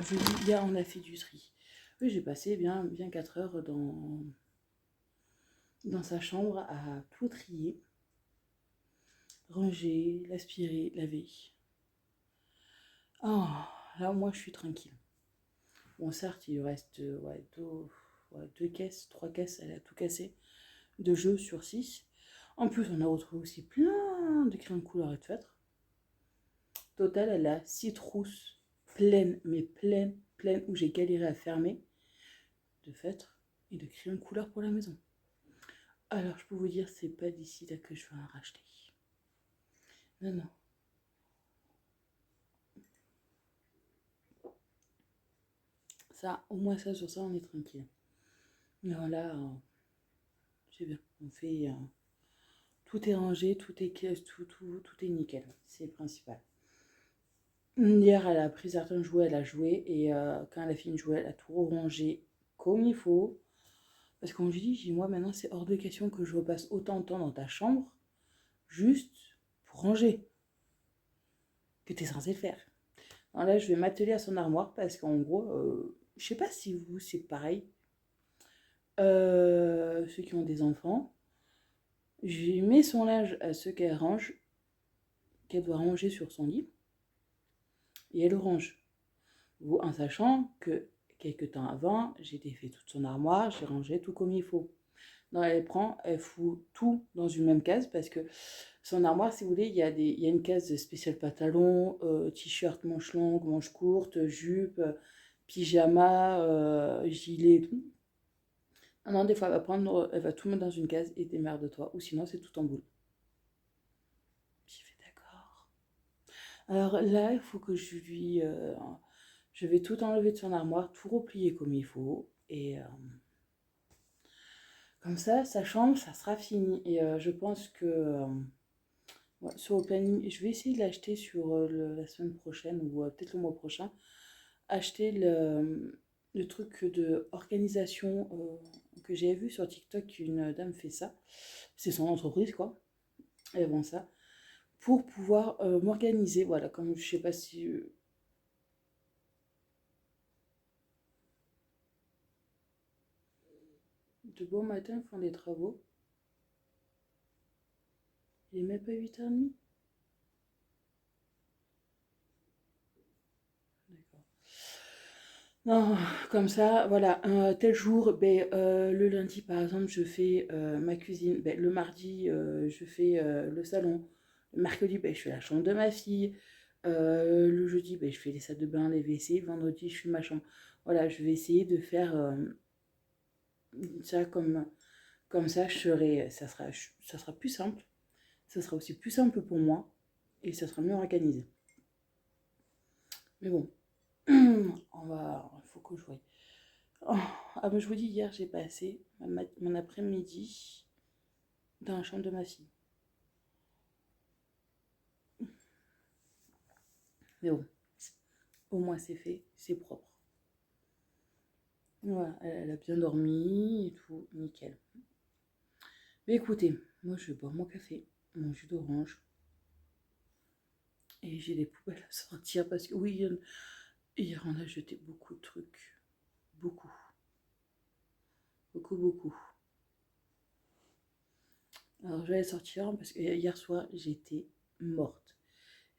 je dis, hier on a fait du tri. Oui, j'ai passé bien 4 heures dans sa chambre à tout trier, ranger, l'aspirer, laver. Oh, là moi je suis tranquille. Bon, certes, il lui reste deux caisses, 3 caisses, elle a tout cassé, de jeux sur 6. En plus, on a retrouvé aussi plein de crayons de couleur et de feutres. Total, elle a 6 trousses pleines, mais pleines, où j'ai galéré à fermer, de feutres et de crayons de couleur pour la maison. Alors, je peux vous dire, c'est pas d'ici là que je vais en racheter. Non, non. Ça, au moins ça, sur ça, on est tranquille. Non, là, c'est bien. On fait... tout est rangé, tout est nickel. C'est le principal. Hier, elle a pris certains jouets, elle a joué. Et quand elle a fini de jouer, elle a tout rangé comme il faut. Parce qu'on lui dit, moi maintenant, c'est hors de question que je repasse autant de temps dans ta chambre, juste pour ranger, que tu es censé le faire. Alors là, je vais m'atteler à son armoire parce qu'en gros, je sais pas si vous, c'est pareil. Ceux qui ont des enfants, j'ai mis son linge à ce qu'elle range, qu'elle doit ranger sur son lit, et elle le range. Vous, en sachant que quelques temps avant, j'ai défait toute son armoire, j'ai rangé tout comme il faut. Non, elle prend, elle fout tout dans une même case parce que son armoire, si vous voulez, il y a une case spéciale pantalon, t-shirt, manches longues, manches courtes, jupe, pyjama, gilet et tout. Ah non, des fois, elle va prendre, elle va tout mettre dans une case et démerde-toi. Ou sinon, c'est tout en boule. J'ai fait d'accord. Alors là, il faut que je lui. Je vais tout enlever de son armoire, tout replier comme il faut. Et comme ça, sa chambre, ça sera fini. Et je pense que ouais, sur le planning, je vais essayer de l'acheter sur la semaine prochaine ou peut-être le mois prochain. Acheter le truc de organisation que j'ai vu sur TikTok, une dame fait ça. C'est son entreprise, quoi. Elle vend ça. Pour pouvoir m'organiser, voilà, comme je sais pas si... de bon matin, ils font des travaux. Il est même pas 8h30. D'accord. Non, comme ça, voilà, un tel jour, ben, le lundi par exemple, je fais ma cuisine, ben, le mardi, je fais le salon, le mercredi, ben, je fais la chambre de ma fille, le jeudi, ben, je fais les salles de bain, les WC, le vendredi, je fais ma chambre. Voilà, je vais essayer de faire ça comme ça, ça sera plus simple, ça sera aussi plus simple pour moi et ça sera mieux organisé. Mais bon, il faut que je voie. Oh, ah ben je vous dis, hier j'ai passé mon après-midi dans la chambre de ma fille. Mais bon, au moins c'est fait, c'est propre. Voilà, elle a bien dormi et tout, nickel. Mais écoutez, moi je vais boire mon café, mon jus d'orange. Et j'ai des poubelles à sortir parce que oui, hier on a jeté beaucoup de trucs. Beaucoup, beaucoup, beaucoup. Alors je vais les sortir parce que hier soir j'étais morte.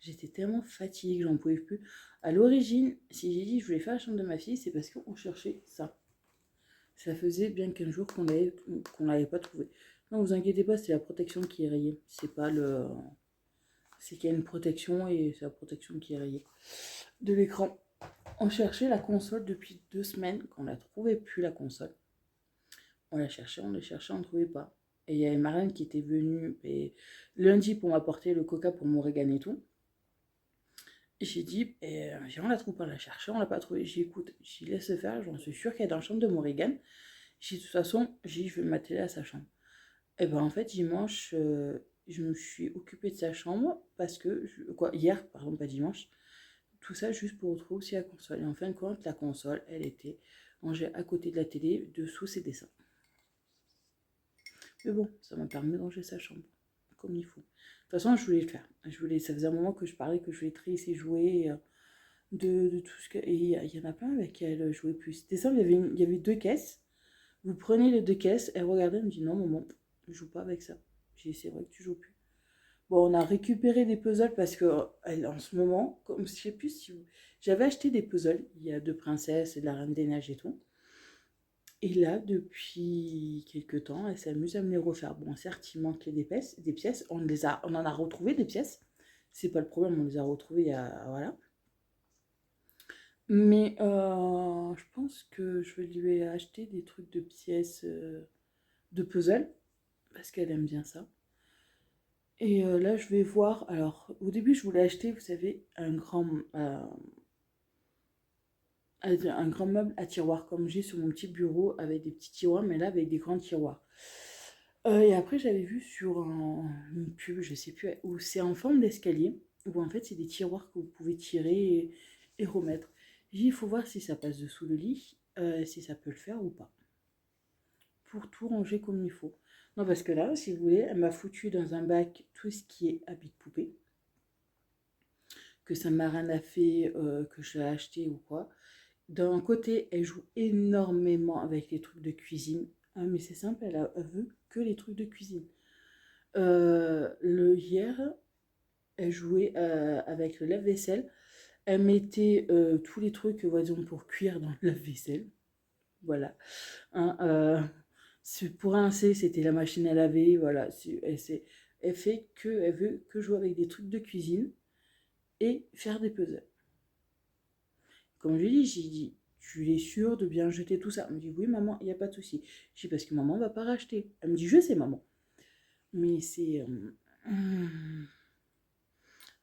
J'étais tellement fatiguée que j'en pouvais plus. À l'origine, si j'ai dit que je voulais faire la chambre de ma fille, c'est parce qu'on cherchait ça. Ça faisait bien 15 jours qu'on l'avait pas trouvé. Non, vous inquiétez pas, c'est la protection qui est rayée. C'est pas le. C'est qu'il y a une protection et c'est la protection qui est rayée de l'écran. On cherchait la console depuis 2 semaines, qu'on ne trouvait plus la console. On la cherchait, on ne trouvait pas. Et il y avait Marianne qui était venue lundi pour m'apporter le coca pour Morrigan et tout. J'ai dit, on la trouve pas, on l'a cherché, on l'a pas trouvé. J'ai dit, écoute, j'y laisse faire, j'en suis sûre qu'elle est dans la chambre de Morrigan. J'ai dit, de toute façon, j'ai dit, je vais m'atteler à sa chambre. Et ben en fait, dimanche, je me suis occupée de sa chambre parce que, hier, pardon, pas dimanche, tout ça juste pour retrouver aussi la console. Et en fin de compte, la console, elle était rangée à côté de la télé, dessous ses dessins. Mais bon, ça m'a permis de ranger sa chambre, comme il faut. De toute façon, je voulais le faire. Ça faisait un moment que je parlais que je voulais trier ses jouets, de tout ce que... Et il y en a plein avec qui elle jouait plus. C'était simple, il y avait 2 caisses. Vous prenez les 2 caisses, elle regardait, elle me dit non maman, je joue pas avec ça. J'ai dit c'est vrai que tu joues plus. Bon, on a récupéré des puzzles parce que en ce moment, comme je sais plus si vous... J'avais acheté des puzzles, il y a 2 princesses et de la Reine des Neiges et tout. Et là, depuis quelques temps, elle s'amuse à me les refaire. Bon, certes, il manquait des pièces. On en a retrouvé des pièces. C'est pas le problème, on les a retrouvées, voilà. Mais je pense que je vais lui acheter des trucs de pièces de puzzle parce qu'elle aime bien ça. Et là, je vais voir. Alors, au début, je voulais acheter, vous savez, un grand meuble à tiroirs comme j'ai sur mon petit bureau avec des petits tiroirs, mais là avec des grands tiroirs. Et après, j'avais vu sur une pub, je sais plus, où c'est en forme d'escalier, où en fait c'est des tiroirs que vous pouvez tirer et remettre. J'ai dit, il faut voir si ça passe dessous le lit, si ça peut le faire ou pas. Pour tout ranger comme il faut. Non, parce que là, si vous voulez, elle m'a foutu dans un bac tout ce qui est habits de poupée. que ça m'a rien à fait, que je l'ai acheté ou quoi. D'un côté, elle joue énormément avec les trucs de cuisine. Ah, mais c'est simple, elle veut que les trucs de cuisine. Hier, elle jouait avec le lave-vaisselle. Elle mettait tous les trucs, voyons, pour cuire dans le lave-vaisselle. Voilà. Hein, pour un C, c'était la machine à laver. Voilà. Elle fait que, elle veut que jouer avec des trucs de cuisine et faire des puzzles. Comme je lui dis, j'ai dit, tu es sûre de bien jeter tout ça? Elle me dit, oui, maman, il n'y a pas de souci. Je dis, parce que maman va pas racheter. Elle me dit, je sais, maman. Mais c'est.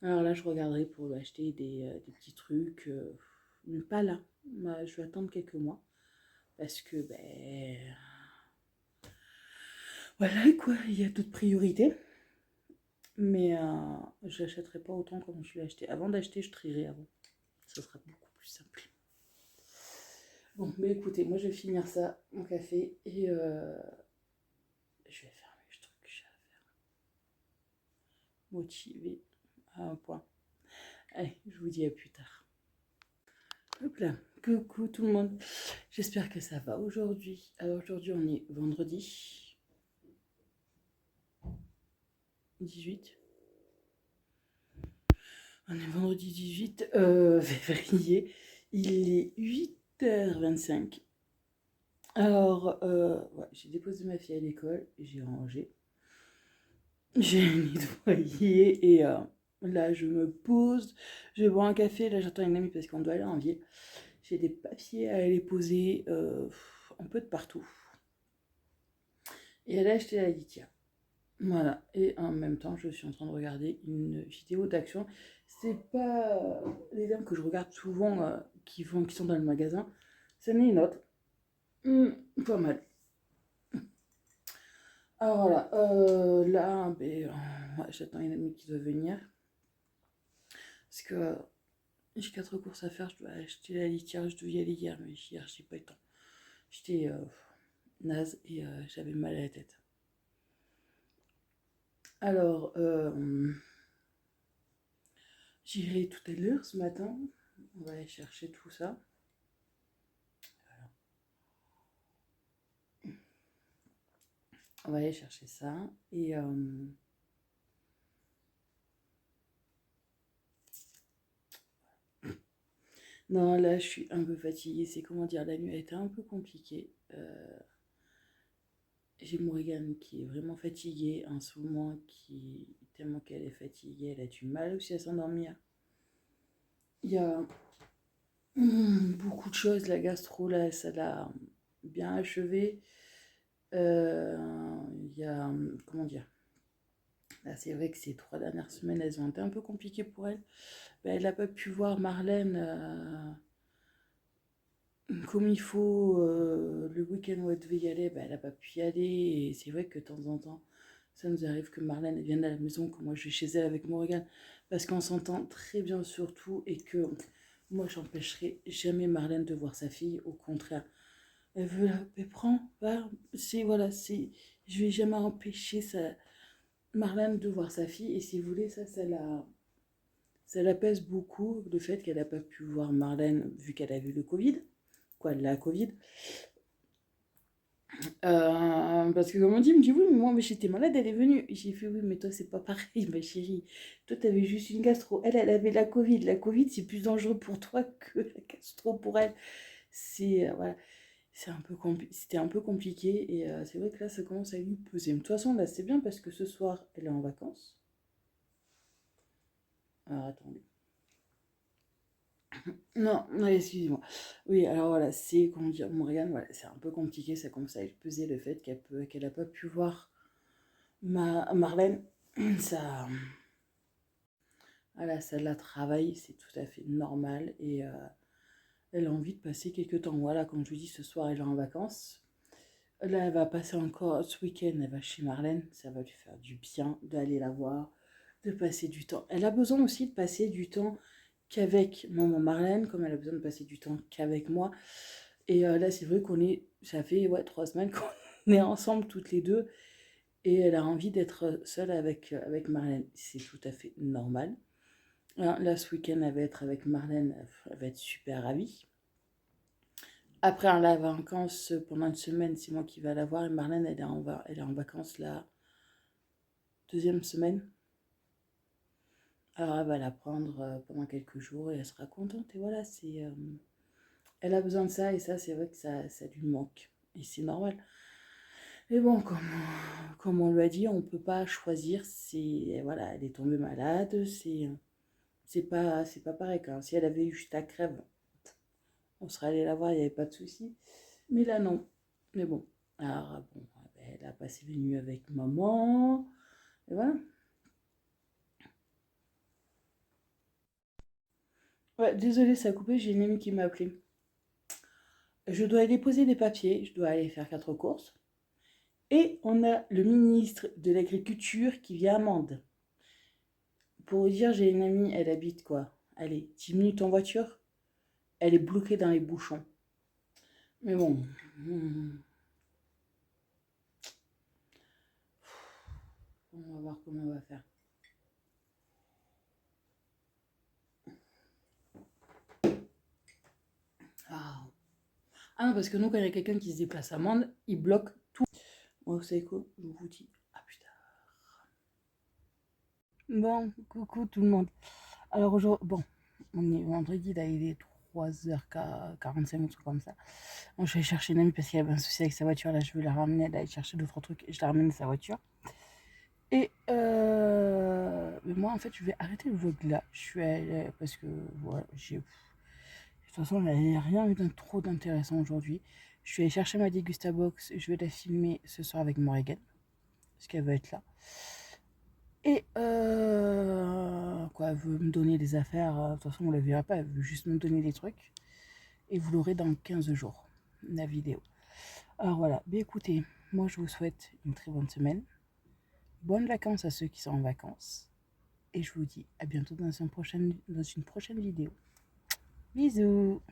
Alors là, je regarderai pour lui acheter des petits trucs. Mais pas là. Moi, je vais attendre quelques mois. Parce que, ben. Voilà quoi, il y a d'autres priorités. Mais je l'achèterai pas autant comme je l'ai acheté. Avant d'acheter, je trierai avant. Ça sera beaucoup plus simple. Bon, mais écoutez, moi je vais finir ça, mon café, et je vais faire mes trucs que j'ai à faire. Motivée à un point. Allez, je vous dis à plus tard. Hop là, coucou tout le monde. J'espère que ça va aujourd'hui. Alors aujourd'hui, on est vendredi 18. On est vendredi 18 février. Il est 8h25. Alors, ouais, j'ai déposé ma fille à l'école, j'ai rangé, j'ai nettoyé et là je me pose, je vais boire un café, là j'attends une amie parce qu'on doit aller en ville. J'ai des papiers à aller poser un peu de partout. Et elle a acheté la litière. Voilà, et en même temps je suis en train de regarder une vidéo d'action. C'est pas les dames que je regarde souvent qui sont dans le magasin, c'en est une autre. Pas mal. Alors voilà, là, ben, ouais, j'attends une amie qui doit venir. Parce que j'ai 4 courses à faire, je dois acheter la litière, je devais y aller hier, mais hier j'ai pas eu le temps. J'étais naze et j'avais mal à la tête. Alors, j'irai tout à l'heure ce matin, on va aller chercher tout ça. Voilà. On va aller chercher ça et non, là je suis un peu fatiguée, c'est comment dire, la nuit a été un peu compliquée. J'ai Morgane qui est vraiment fatiguée en ce moment, qui tellement qu'elle est fatiguée, elle a du mal aussi à s'endormir. Il y a beaucoup de choses, la gastro là, ça l'a bien achevé. Il y a, comment dire, là c'est vrai que ces 3 dernières semaines, elles ont été un peu compliquées pour elle. Ben, elle n'a pas pu voir Marlène comme il faut. Le week-end où elle devait y aller, ben, elle n'a pas pu y aller. Et c'est vrai que de temps en temps, ça nous arrive que Marlène vienne à la maison, que moi je vais chez elle avec Morgane, parce qu'on s'entend très bien surtout et que moi j'empêcherai jamais Marlène de voir sa fille, au contraire. Elle veut la elle prend, va, c'est voilà, c'est je vais jamais empêcher Marlène de voir sa fille et si vous voulez ça la pèse beaucoup le fait qu'elle n'a pas pu voir Marlène vu qu'elle a vu le Covid, quoi, la Covid. Parce que comme on dit, il me dit oui, mais moi, mais j'étais malade, elle est venue. J'ai fait oui, mais toi, c'est pas pareil, ma chérie. Toi, t'avais juste une gastro. Elle avait la Covid. La Covid, c'est plus dangereux pour toi que la gastro pour elle. Voilà, c'était un peu compliqué et c'est vrai que là, ça commence à lui peser. Mais de toute façon, là, c'est bien parce que ce soir, elle est en vacances. Alors, attendez. Non, non, excusez-moi. Oui, alors voilà, c'est, comment dire, Morgane, voilà, c'est un peu compliqué, ça commence à lui peser le fait qu'elle a pas pu voir Marlène, ça, voilà, ça la travaille, c'est tout à fait normal et elle a envie de passer quelques temps. Voilà, comme je vous dis, ce soir elle est en vacances. Là, elle va passer encore ce week-end, elle va chez Marlène, ça va lui faire du bien d'aller la voir, de passer du temps. Elle a besoin aussi de passer du temps qu'avec maman Marlène, comme elle a besoin de passer du temps qu'avec moi. Et là, c'est vrai ça fait 3 semaines qu'on est ensemble toutes les deux. Et elle a envie d'être seule avec Marlène. C'est tout à fait normal. Là, ce week-end, elle va être avec Marlène. Elle va être super ravie. Après, en la vacances, pendant une semaine, c'est moi qui vais la voir. Et Marlène, elle est en vacances la deuxième semaine. Alors, elle va la prendre pendant quelques jours et elle sera contente. Et voilà, elle a besoin de ça. Et ça, c'est vrai que ça lui manque. Et c'est normal. Mais bon, comme on lui a dit, on ne peut pas choisir. Voilà, elle est tombée malade. C'est pas pareil. Quand, si elle avait eu juste la crève, on serait allé la voir, il n'y avait pas de souci. Mais là, non. Mais bon. Alors, bon, elle a passé les nuits avec maman. Et voilà. Ouais, désolée, ça a coupé. J'ai une amie qui m'a appelé. Je dois aller poser des papiers. Je dois aller faire 4 courses. Et on a le ministre de l'Agriculture qui vient à Mende. Pour vous dire, j'ai une amie, elle habite quoi? Allez, 10 minutes en voiture. Elle est bloquée dans les bouchons. Mais bon. On va voir comment on va faire. Ah. Ah non, parce que nous, quand il y a quelqu'un qui se déplace à Mende, il bloque tout. Bon, vous savez quoi? Je vous dis. Ah putain. Bon, coucou tout le monde. Alors aujourd'hui, bon, on est vendredi, là il est 3h45 ou truc comme ça. Bon, je vais chercher une amie parce qu'il y avait un souci avec sa voiture. Là, je vais la ramener, elle aller chercher 2 3 trucs et je la ramène sa voiture. Et mais moi, en fait, je vais arrêter le vlog là. Je suis allée, parce que voilà, de toute façon, il n'y a rien eu de trop d'intéressant aujourd'hui. Je suis allée chercher ma Degustabox. Je vais la filmer ce soir avec Morrigan parce qu'elle va être là. Et quoi, elle veut me donner des affaires. De toute façon, on ne la verra pas. Elle veut juste me donner des trucs. Et vous l'aurez dans 15 jours, la vidéo. Alors voilà, bien écoutez, moi je vous souhaite une très bonne semaine. Bonnes vacances à ceux qui sont en vacances. Et je vous dis à bientôt dans une prochaine vidéo. Bisous!